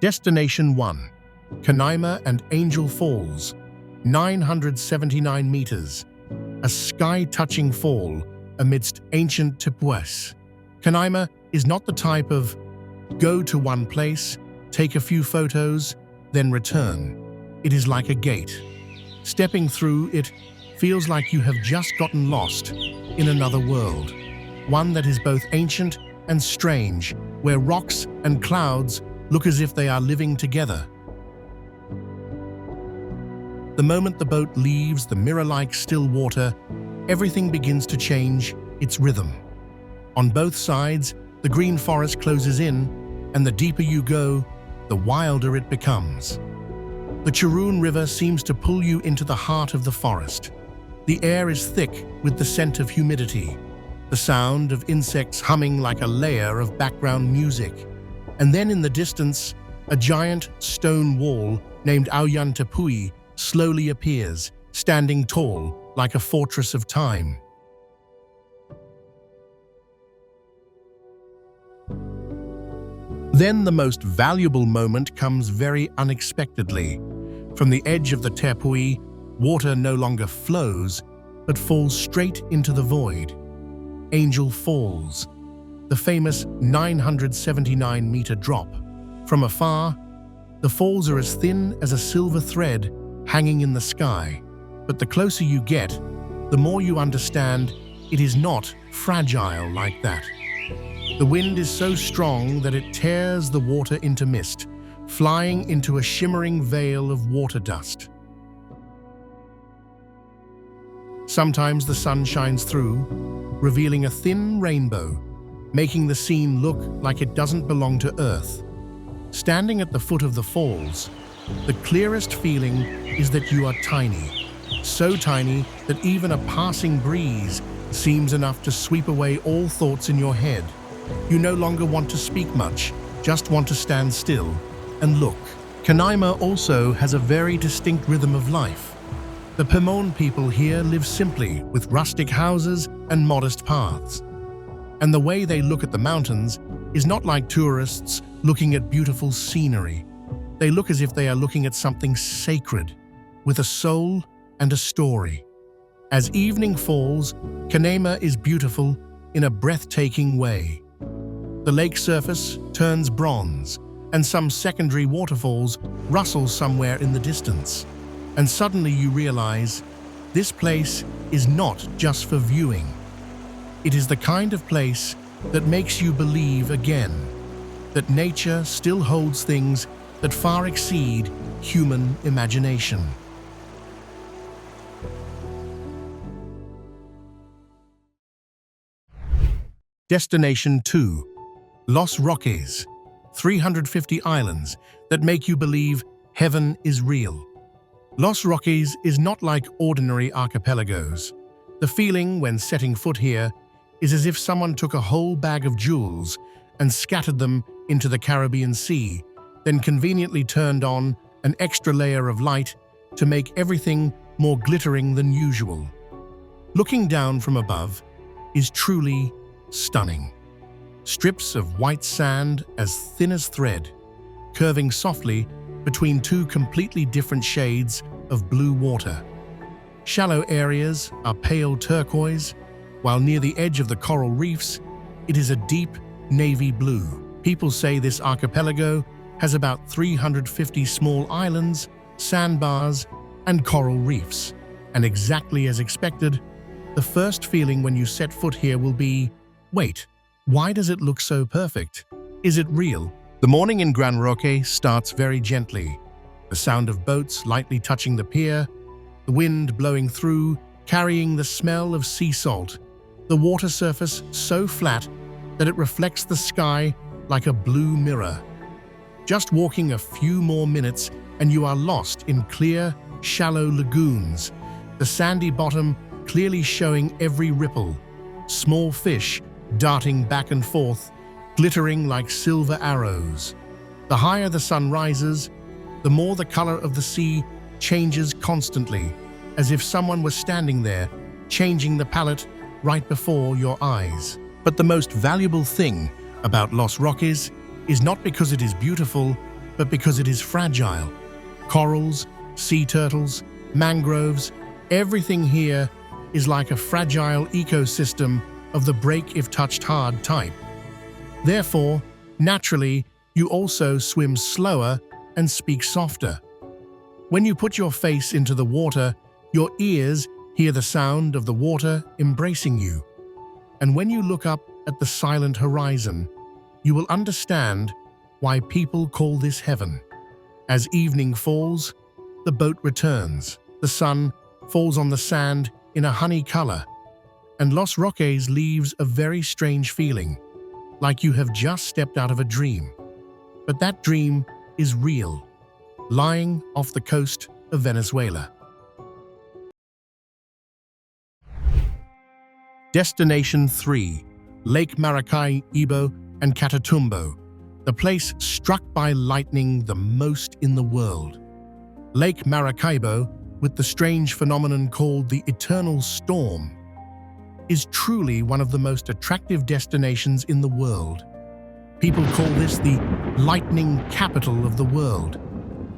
Destination 1. Canaima and Angel Falls, 979 meters. A sky-touching fall amidst ancient tepues. Canaima is not the type of go to one place, take a few photos, then return. It is like a gate. Stepping through it feels like you have just gotten lost in another world. One that is both ancient and strange, where rocks and clouds look as if they are living together. The moment the boat leaves the mirror-like still water, everything begins to change its rhythm. On both sides, the green forest closes in, and the deeper you go, the wilder it becomes. The Churun River seems to pull you into the heart of the forest. The air is thick with the scent of humidity, the sound of insects humming like a layer of background music. And then in the distance, a giant stone wall named Auyan Tepui slowly appears, standing tall like a fortress of time. Then the most valuable moment comes very unexpectedly. From the edge of the Tepui, water no longer flows, but falls straight into the void. Angel Falls, the famous 979-meter drop. From afar, the falls are as thin as a silver thread hanging in the sky. But the closer you get, the more you understand it is not fragile like that. The wind is so strong that it tears the water into mist, flying into a shimmering veil of water dust. Sometimes the sun shines through, revealing a thin rainbow, making the scene look like it doesn't belong to Earth. Standing at the foot of the falls, the clearest feeling is that you are tiny, so tiny that even a passing breeze seems enough to sweep away all thoughts in your head. You no longer want to speak much, just want to stand still and look. Canaima also has a very distinct rhythm of life. The Pemon people here live simply with rustic houses and modest paths. And the way they look at the mountains is not like tourists looking at beautiful scenery. They look as if they are looking at something sacred, with a soul and a story. As evening falls, Canaima is beautiful in a breathtaking way. The lake surface turns bronze, and some secondary waterfalls rustle somewhere in the distance. And suddenly you realize this place is not just for viewing. It is the kind of place that makes you believe again that nature still holds things that far exceed human imagination. Destination 2. Los Roques, 350 islands that make you believe heaven is real. Los Roques is not like ordinary archipelagos. The feeling when setting foot here is as if someone took a whole bag of jewels and scattered them into the Caribbean Sea, then conveniently turned on an extra layer of light to make everything more glittering than usual. Looking down from above is truly stunning. Strips of white sand as thin as thread, curving softly between two completely different shades of blue water. Shallow areas are pale turquoise, while near the edge of the coral reefs, it is a deep navy blue. People say this archipelago has about 350 small islands, sandbars, and coral reefs. And exactly as expected, the first feeling when you set foot here will be, wait, why does it look so perfect? Is it real? The morning in Gran Roque starts very gently. The sound of boats lightly touching the pier, the wind blowing through, carrying the smell of sea salt. The water surface so flat that it reflects the sky like a blue mirror. Just walking a few more minutes and you are lost in clear, shallow lagoons, the sandy bottom clearly showing every ripple, small fish darting back and forth, glittering like silver arrows. The higher the sun rises, the more the color of the sea changes constantly, as if someone was standing there, changing the palette right before your eyes. But the most valuable thing about Los Roques is not because it is beautiful, but because it is fragile. Corals, sea turtles, mangroves, everything here is like a fragile ecosystem of the break if touched hard type. Therefore, naturally, you also swim slower and speak softer. When you put your face into the water, your ears hear the sound of the water embracing you. And when you look up at the silent horizon, you will understand why people call this heaven. As evening falls, the boat returns. The sun falls on the sand in a honey color, and Los Roques leaves a very strange feeling, like you have just stepped out of a dream. But that dream is real, lying off the coast of Venezuela. Destination 3, Lake Maracaibo and Catatumbo, the place struck by lightning the most in the world. Lake Maracaibo, with the strange phenomenon called the eternal storm, is truly one of the most attractive destinations in the world. People call this the lightning capital of the world,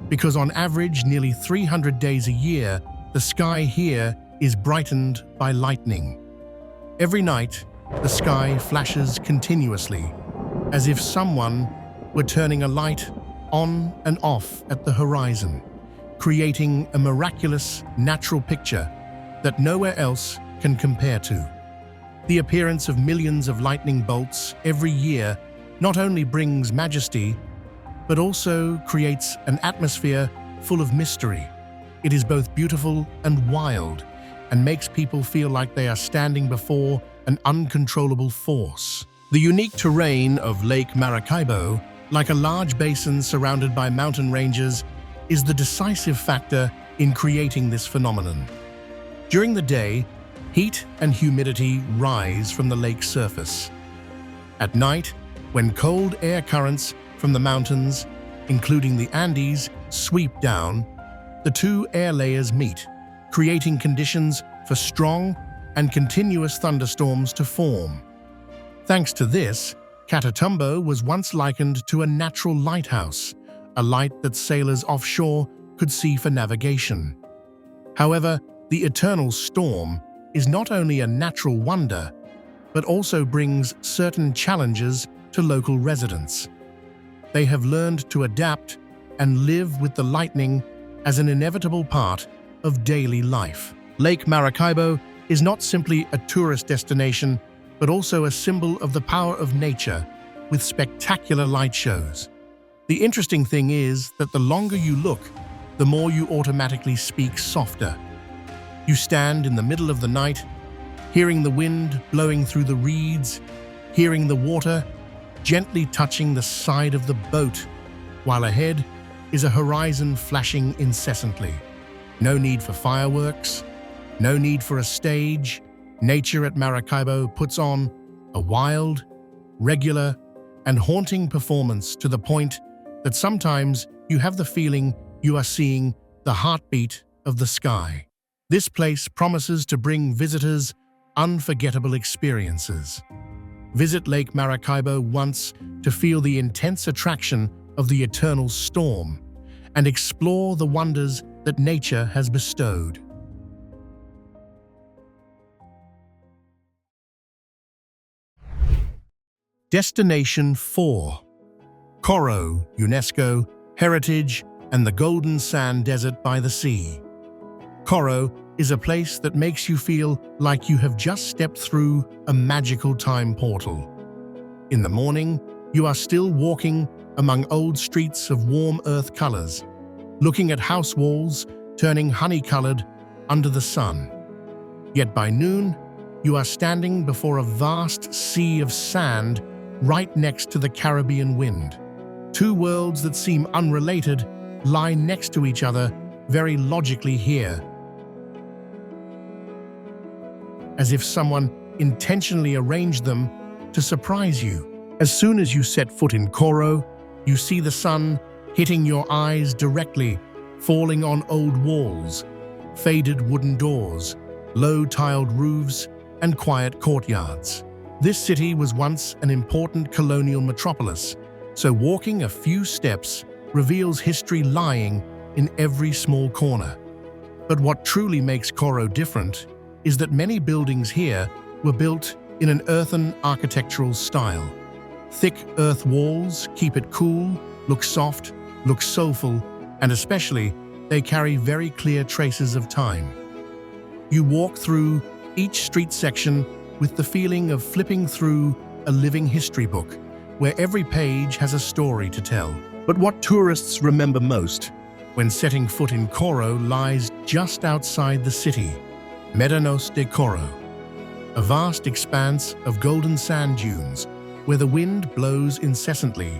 because on average, nearly 300 days a year, the sky here is brightened by lightning. Every night, the sky flashes continuously, as if someone were turning a light on and off at the horizon, creating a miraculous natural picture that nowhere else can compare to. The appearance of millions of lightning bolts every year not only brings majesty, but also creates an atmosphere full of mystery. It is both beautiful and wild, and makes people feel like they are standing before an uncontrollable force. The unique terrain of Lake Maracaibo, like a large basin surrounded by mountain ranges, is the decisive factor in creating this phenomenon. During the day, heat and humidity rise from the lake's surface. At night, when cold air currents from the mountains, including the Andes, sweep down, the two air layers meet, creating conditions for strong and continuous thunderstorms to form. Thanks to this, Catatumbo was once likened to a natural lighthouse, a light that sailors offshore could see for navigation. However, the eternal storm is not only a natural wonder, but also brings certain challenges to local residents. They have learned to adapt and live with the lightning as an inevitable part of daily life. Lake Maracaibo is not simply a tourist destination, but also a symbol of the power of nature, with spectacular light shows. The interesting thing is that the longer you look, the more you automatically speak softer. You stand in the middle of the night, hearing the wind blowing through the reeds, hearing the water gently touching the side of the boat, while ahead is a horizon flashing incessantly. No need for fireworks, no need for a stage. Nature at Maracaibo puts on a wild, regular, and haunting performance to the point that sometimes you have the feeling you are seeing the heartbeat of the sky. This place promises to bring visitors unforgettable experiences. Visit Lake Maracaibo once to feel the intense attraction of the eternal storm and explore the wonders that nature has bestowed. Destination 4. Coro, UNESCO, Heritage, and the Golden Sand Desert by the Sea. Coro is a place that makes you feel like you have just stepped through a magical time portal. In the morning, you are still walking among old streets of warm earth colors, looking at house walls turning honey-colored under the sun. Yet by noon, you are standing before a vast sea of sand right next to the Caribbean wind. Two worlds that seem unrelated lie next to each other very logically here, as if someone intentionally arranged them to surprise you. As soon as you set foot in Coro, you see the sun hitting your eyes directly, falling on old walls, faded wooden doors, low-tiled roofs, and quiet courtyards. This city was once an important colonial metropolis, so walking a few steps reveals history lying in every small corner. But what truly makes Coro different is that many buildings here were built in an earthen architectural style. Thick earth walls keep it cool, look soft, look soulful, and especially, they carry very clear traces of time. You walk through each street section with the feeling of flipping through a living history book, where every page has a story to tell. But what tourists remember most when setting foot in Coro lies just outside the city, Médanos de Coro, a vast expanse of golden sand dunes where the wind blows incessantly,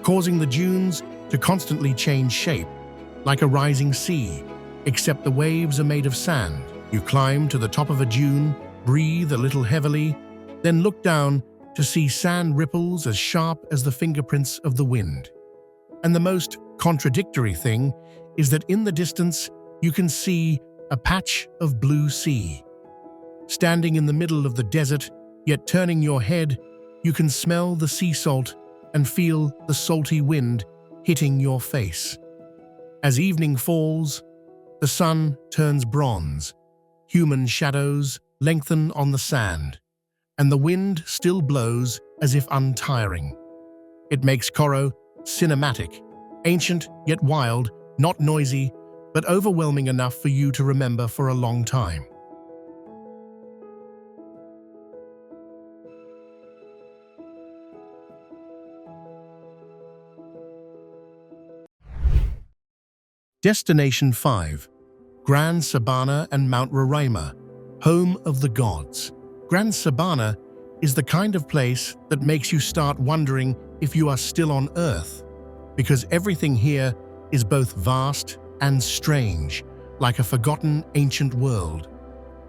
causing the dunes to constantly change shape, like a rising sea, except the waves are made of sand. You climb to the top of a dune, breathe a little heavily, then look down to see sand ripples as sharp as the fingerprints of the wind. And the most contradictory thing is that in the distance you can see a patch of blue sea. Standing in the middle of the desert, yet turning your head, you can smell the sea salt and feel the salty wind hitting your face. As evening falls, the sun turns bronze, human shadows lengthen on the sand, and the wind still blows as if untiring. It makes Coro cinematic, ancient yet wild, not noisy, but overwhelming enough for you to remember for a long time. Destination 5. Gran Sabana and Mount Roraima, home of the gods. Gran Sabana is the kind of place that makes you start wondering if you are still on Earth, because everything here is both vast and strange, like a forgotten ancient world.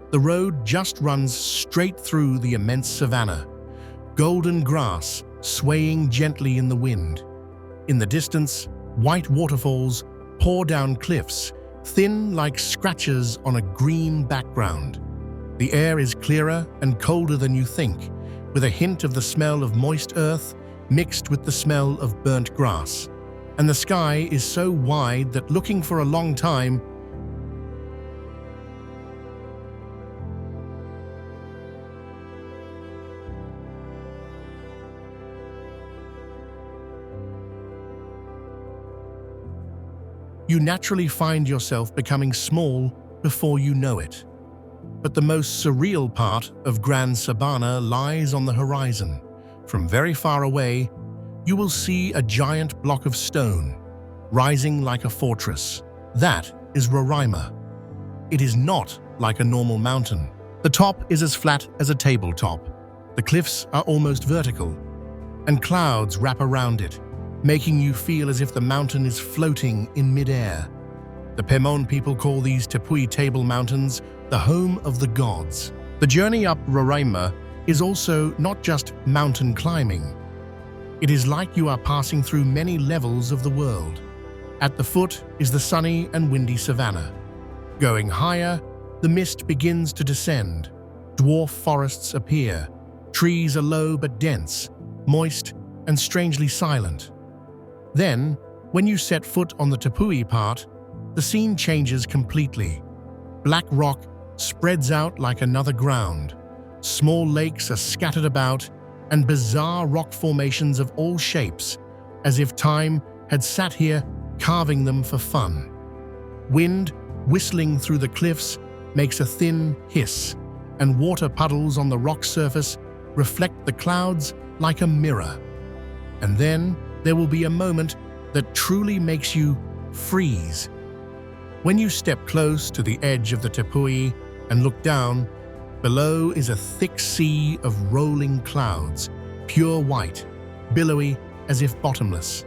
The road just runs straight through the immense savanna, golden grass swaying gently in the wind. In the distance, white waterfalls pour down cliffs, thin like scratches on a green background. The air is clearer and colder than you think, with a hint of the smell of moist earth mixed with the smell of burnt grass. And the sky is so wide that looking for a long time, you naturally find yourself becoming small before you know it. But the most surreal part of Gran Sabana lies on the horizon. From very far away, you will see a giant block of stone, rising like a fortress. That is Roraima. It is not like a normal mountain. The top is as flat as a tabletop. The cliffs are almost vertical, and clouds wrap around it, making you feel as if the mountain is floating in mid-air. The Pemon people call these Tepuy Table Mountains the home of the gods. The journey up Roraima is also not just mountain climbing. It is like you are passing through many levels of the world. At the foot is the sunny and windy savanna. Going higher, the mist begins to descend. Dwarf forests appear. Trees are low but dense, moist and strangely silent. Then, when you set foot on the Tepuy part, the scene changes completely. Black rock spreads out like another ground. Small lakes are scattered about, and bizarre rock formations of all shapes, as if time had sat here carving them for fun. Wind whistling through the cliffs makes a thin hiss, and water puddles on the rock surface reflect the clouds like a mirror. And then there will be a moment that truly makes you freeze. When you step close to the edge of the Tepuy and look down, below is a thick sea of rolling clouds, pure white, billowy as if bottomless.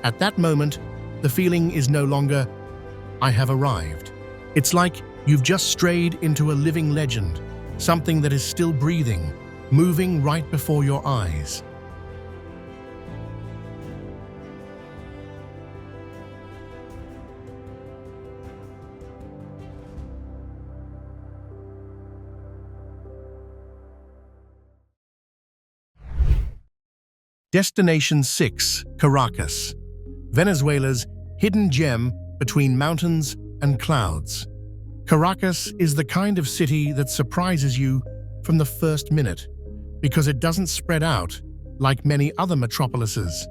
At that moment, the feeling is no longer, "I have arrived." It's like you've just strayed into a living legend, something that is still breathing, moving right before your eyes. Destination 6, Caracas. Venezuela's hidden gem between mountains and clouds. Caracas is the kind of city that surprises you from the first minute because it doesn't spread out like many other metropolises.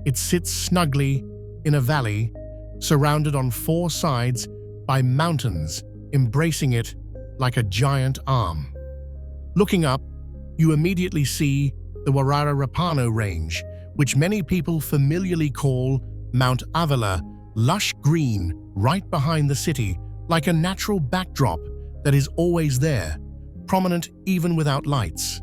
It sits snugly in a valley, surrounded on four sides by mountains, embracing it like a giant arm. Looking up, you immediately see the Roraima range, which many people familiarly call Mount Avila, lush green right behind the city, like a natural backdrop that is always there, prominent even without lights.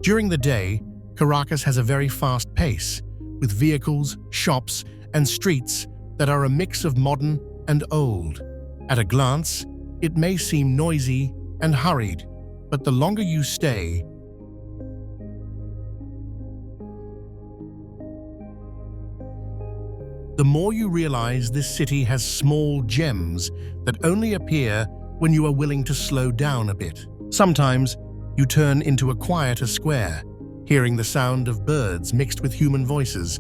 During the day, Caracas has a very fast pace, with vehicles, shops, and streets that are a mix of modern and old. At a glance, it may seem noisy and hurried, but the longer you stay, the more you realize this city has small gems that only appear when you are willing to slow down a bit. Sometimes, you turn into a quieter square, hearing the sound of birds mixed with human voices,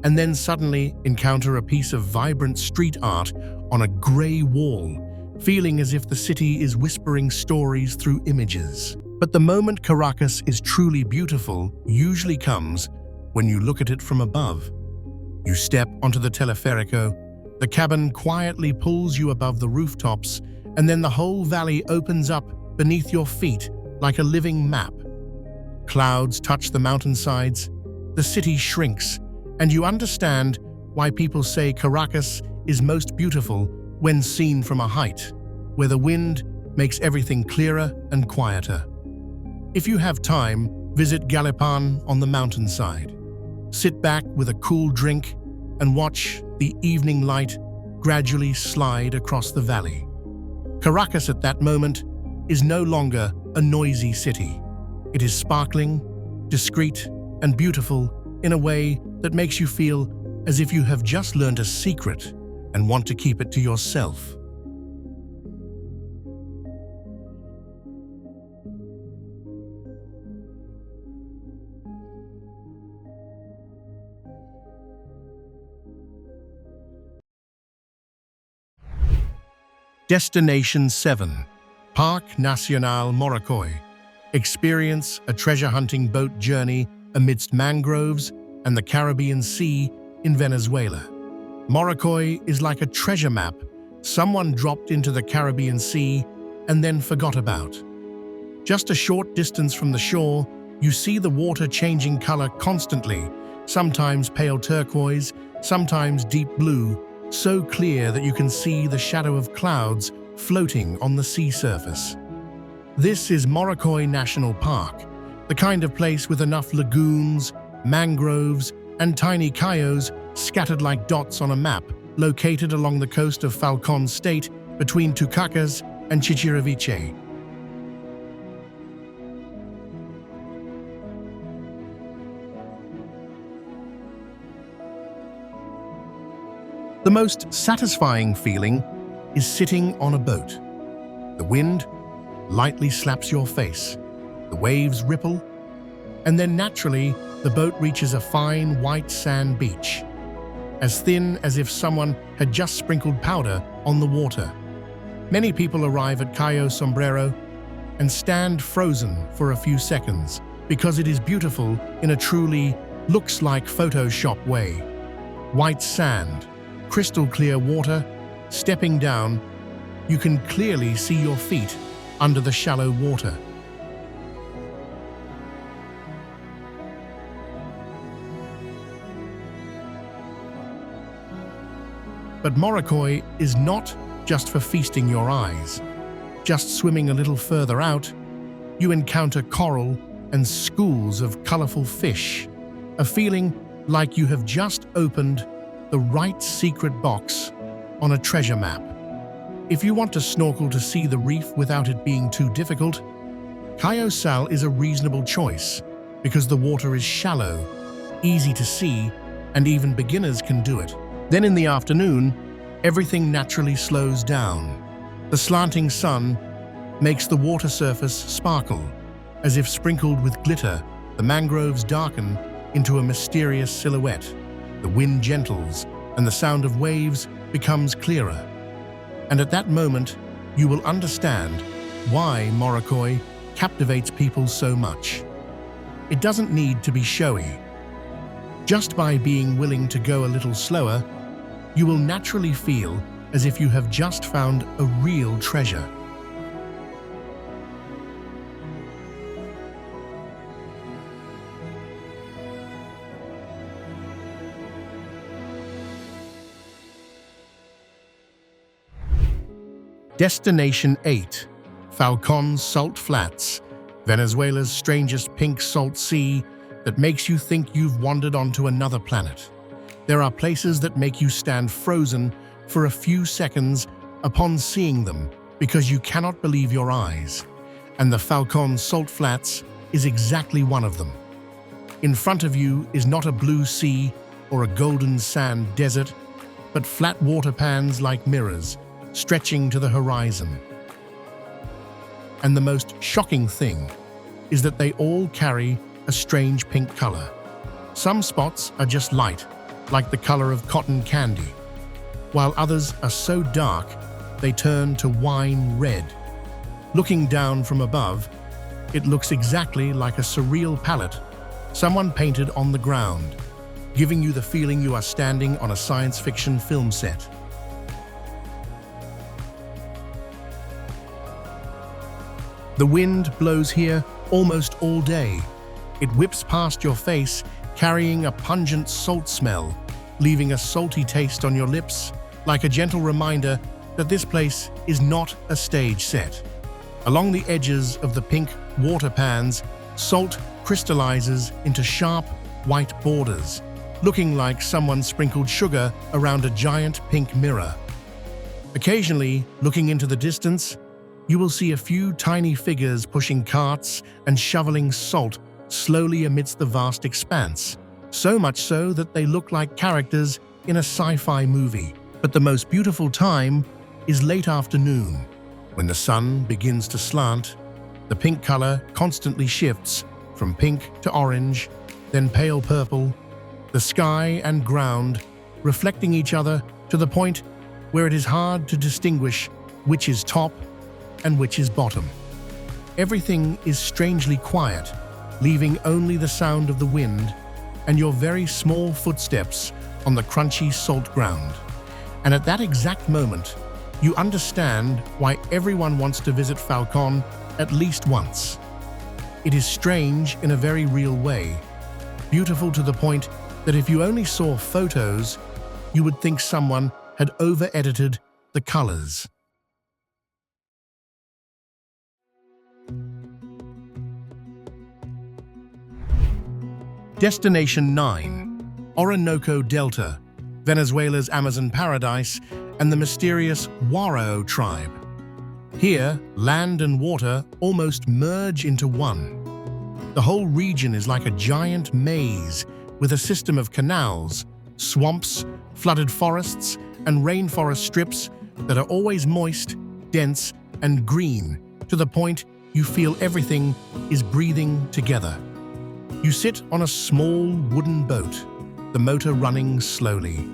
and then suddenly encounter a piece of vibrant street art on a gray wall, feeling as if the city is whispering stories through images. But the moment Caracas is truly beautiful usually comes when you look at it from above. You step onto the teleférico, the cabin quietly pulls you above the rooftops, and then the whole valley opens up beneath your feet like a living map. Clouds touch the mountainsides, the city shrinks, and you understand why people say Caracas is most beautiful when seen from a height, where the wind makes everything clearer and quieter. If you have time, visit Galipan on the mountainside. Sit back with a cool drink and watch the evening light gradually slide across the valley. Caracas at that moment is no longer a noisy city. It is sparkling, discreet, and beautiful in a way that makes you feel as if you have just learned a secret and want to keep it to yourself. Destination 7. Parque Nacional Morrocoy. Experience a treasure-hunting boat journey amidst mangroves and the Caribbean Sea in Venezuela. Morrocoy is like a treasure map someone dropped into the Caribbean Sea and then forgot about. Just a short distance from the shore, you see the water changing color constantly, sometimes pale turquoise, sometimes deep blue, so clear that you can see the shadow of clouds floating on the sea surface. This is Morrocoy National Park, the kind of place with enough lagoons, mangroves, and tiny cayos scattered like dots on a map, located along the coast of Falcón State between Tucacas and Chichiriviche. The most satisfying feeling is sitting on a boat. The wind lightly slaps your face, the waves ripple, and then naturally the boat reaches a fine white sand beach, as thin as if someone had just sprinkled powder on the water. Many people arrive at Cayo Sombrero and stand frozen for a few seconds because it is beautiful in a truly looks-like Photoshop way. White sand, crystal clear water, stepping down, you can clearly see your feet under the shallow water. But Morrocoy is not just for feasting your eyes. Just swimming a little further out, you encounter coral and schools of colorful fish, a feeling like you have just opened the right secret box on a treasure map. If you want to snorkel to see the reef without it being too difficult, Cayo Sal is a reasonable choice because the water is shallow, easy to see, and even beginners can do it. Then in the afternoon, everything naturally slows down. The slanting sun makes the water surface sparkle, as if sprinkled with glitter. The mangroves darken into a mysterious silhouette. The wind gentles, and the sound of waves becomes clearer. And at that moment, you will understand why Morrocoy captivates people so much. It doesn't need to be showy. Just by being willing to go a little slower, you will naturally feel as if you have just found a real treasure. Destination 8. Falcón Salt Flats, Venezuela's strangest pink salt sea that makes you think you've wandered onto another planet. There are places that make you stand frozen for a few seconds upon seeing them because you cannot believe your eyes. And the Falcón Salt Flats is exactly one of them. In front of you is not a blue sea or a golden sand desert, but flat water pans like mirrors, stretching to the horizon. And the most shocking thing is that they all carry a strange pink color. Some spots are just light, like the color of cotton candy, while others are so dark they turn to wine red. Looking down from above, it looks exactly like a surreal palette someone painted on the ground, giving you the feeling you are standing on a science fiction film set. The wind blows here almost all day. It whips past your face, carrying a pungent salt smell, leaving a salty taste on your lips, like a gentle reminder that this place is not a stage set. Along the edges of the pink water pans, salt crystallizes into sharp, white borders, looking like someone sprinkled sugar around a giant pink mirror. Occasionally, looking into the distance, you will see a few tiny figures pushing carts and shoveling salt slowly amidst the vast expanse, so much so that they look like characters in a sci-fi movie. But the most beautiful time is late afternoon. When the sun begins to slant, the pink color constantly shifts from pink to orange, then pale purple, the sky and ground reflecting each other to the point where it is hard to distinguish which is top and which is bottom. Everything is strangely quiet, leaving only the sound of the wind and your very small footsteps on the crunchy salt ground. And at that exact moment, you understand why everyone wants to visit Falcón at least once. It is strange in a very real way, beautiful to the point that if you only saw photos, you would think someone had over-edited the colors. Destination 9. Orinoco Delta, Venezuela's Amazon paradise and the mysterious Coro tribe. Here, land and water almost merge into one. The whole region is like a giant maze with a system of canals, swamps, flooded forests, and rainforest strips that are always moist, dense, and green, to the point you feel everything is breathing together. You sit on a small wooden boat, the motor running slowly.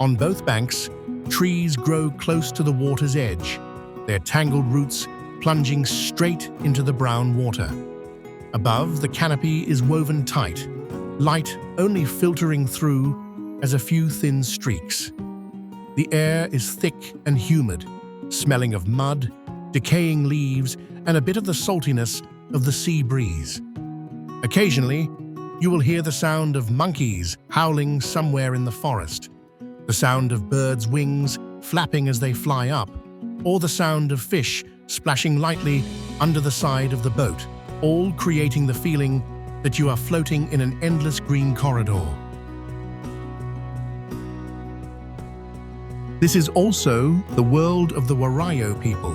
On both banks, trees grow close to the water's edge, their tangled roots plunging straight into the brown water. Above, the canopy is woven tight, light only filtering through as a few thin streaks. The air is thick and humid, smelling of mud, decaying leaves, and a bit of the saltiness of the sea breeze. Occasionally, you will hear the sound of monkeys howling somewhere in the forest, the sound of birds' wings flapping as they fly up, or the sound of fish splashing lightly under the side of the boat, all creating the feeling that you are floating in an endless green corridor. This is also the world of the Roraima people,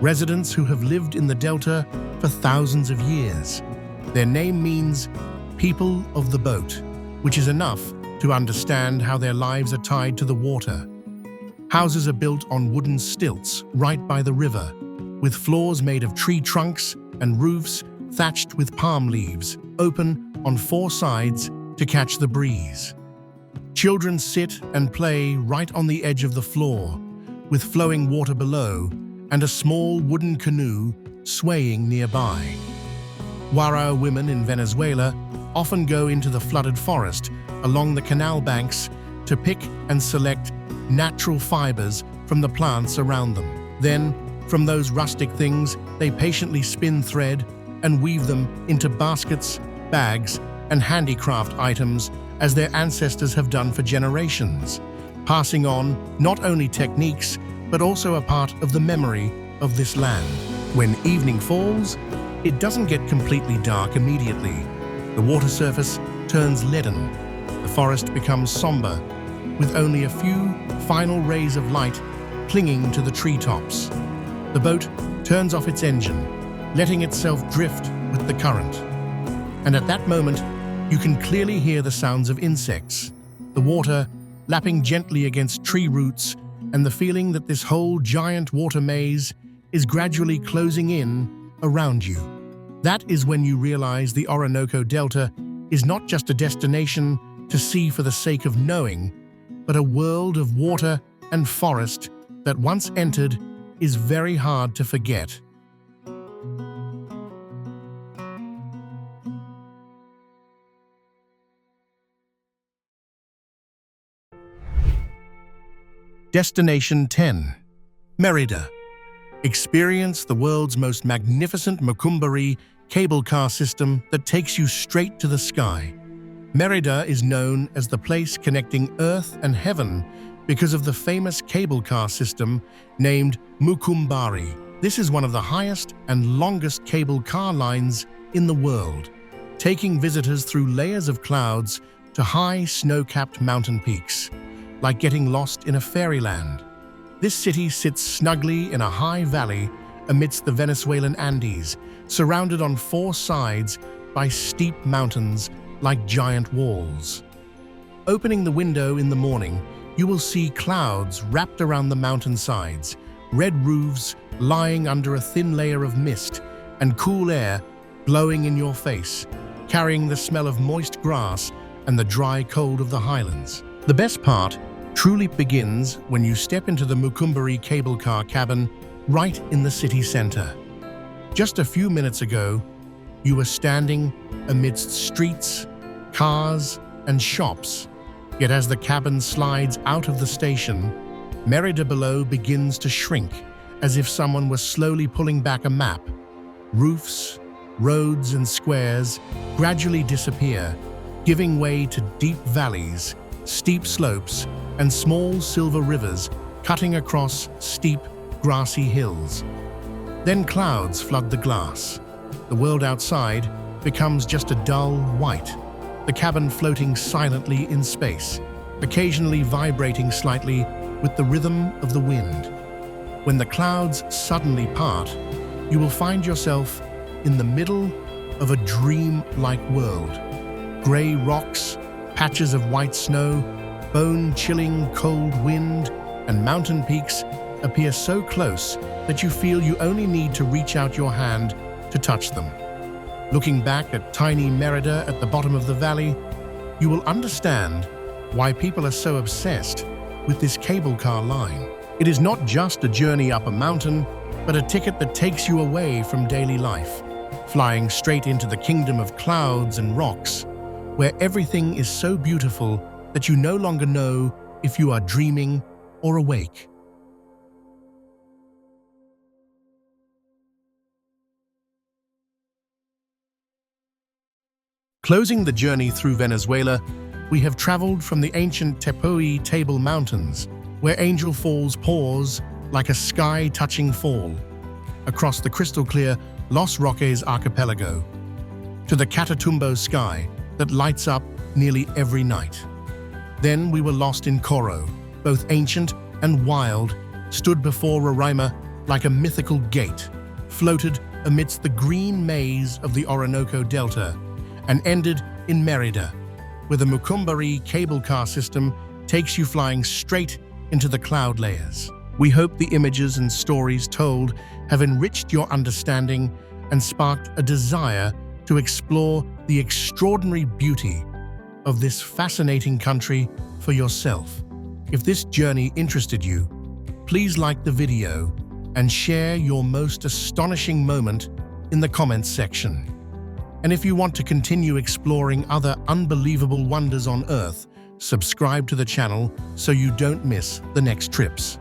residents who have lived in the delta for thousands of years. Their name means people of the boat, which is enough to understand how their lives are tied to the water. Houses are built on wooden stilts right by the river, with floors made of tree trunks and roofs thatched with palm leaves, open on four sides to catch the breeze. Children sit and play right on the edge of the floor, with flowing water below and a small wooden canoe swaying nearby. Warao women in Venezuela often go into the flooded forest along the canal banks to pick and select natural fibers from the plants around them. Then, from those rustic things, they patiently spin thread and weave them into baskets, bags, and handicraft items as their ancestors have done for generations, passing on not only techniques, but also a part of the memory of this land. When evening falls, it doesn't get completely dark immediately. The water surface turns leaden. The forest becomes somber, with only a few final rays of light clinging to the treetops. The boat turns off its engine, letting itself drift with the current. And at that moment, you can clearly hear the sounds of insects, the water lapping gently against tree roots, and the feeling that this whole giant water maze is gradually closing in around you. That is when you realize the Orinoco Delta is not just a destination to see for the sake of knowing, but a world of water and forest that once entered is very hard to forget. Destination 10. Mérida. Experience the world's most magnificent Mucumbari cable car system that takes you straight to the sky. Mérida is known as the place connecting Earth and Heaven because of the famous cable car system named Mucumbari. This is one of the highest and longest cable car lines in the world, taking visitors through layers of clouds to high snow-capped mountain peaks, like getting lost in a fairyland. This city sits snugly in a high valley amidst the Venezuelan Andes, surrounded on four sides by steep mountains like giant walls. Opening the window in the morning, you will see clouds wrapped around the mountainsides, red roofs lying under a thin layer of mist, and cool air blowing in your face, carrying the smell of moist grass and the dry cold of the highlands. The best part truly begins when you step into the Mucumbari cable car cabin right in the city center. Just a few minutes ago, you were standing amidst streets, cars, and shops. Yet as the cabin slides out of the station, Mérida below begins to shrink, as if someone was slowly pulling back a map. Roofs, roads, and squares gradually disappear, giving way to deep valleys, steep slopes, and small silver rivers cutting across steep, grassy hills. Then clouds flood the glass. The world outside becomes just a dull white, the cabin floating silently in space, occasionally vibrating slightly with the rhythm of the wind. When the clouds suddenly part, you will find yourself in the middle of a dream-like world. Gray rocks, patches of white snow, bone-chilling cold wind, and mountain peaks appear so close that you feel you only need to reach out your hand to touch them. Looking back at tiny Mérida at the bottom of the valley, you will understand why people are so obsessed with this cable car line. It is not just a journey up a mountain, but a ticket that takes you away from daily life, flying straight into the kingdom of clouds and rocks, where everything is so beautiful that you no longer know if you are dreaming or awake. Closing the journey through Venezuela, we have traveled from the ancient Tepuy Table Mountains, where Angel Falls pours like a sky-touching fall, across the crystal-clear Los Roques archipelago, to the Catatumbo sky that lights up nearly every night. Then we were lost in Coro, both ancient and wild, stood before Roraima like a mythical gate, floated amidst the green maze of the Orinoco Delta, and ended in Mérida, where the Mucumbari cable car system takes you flying straight into the cloud layers. We hope the images and stories told have enriched your understanding and sparked a desire to explore the extraordinary beauty of this fascinating country for yourself. If this journey interested you, please like the video and share your most astonishing moment in the comments section. And if you want to continue exploring other unbelievable wonders on Earth, subscribe to the channel so you don't miss the next trips.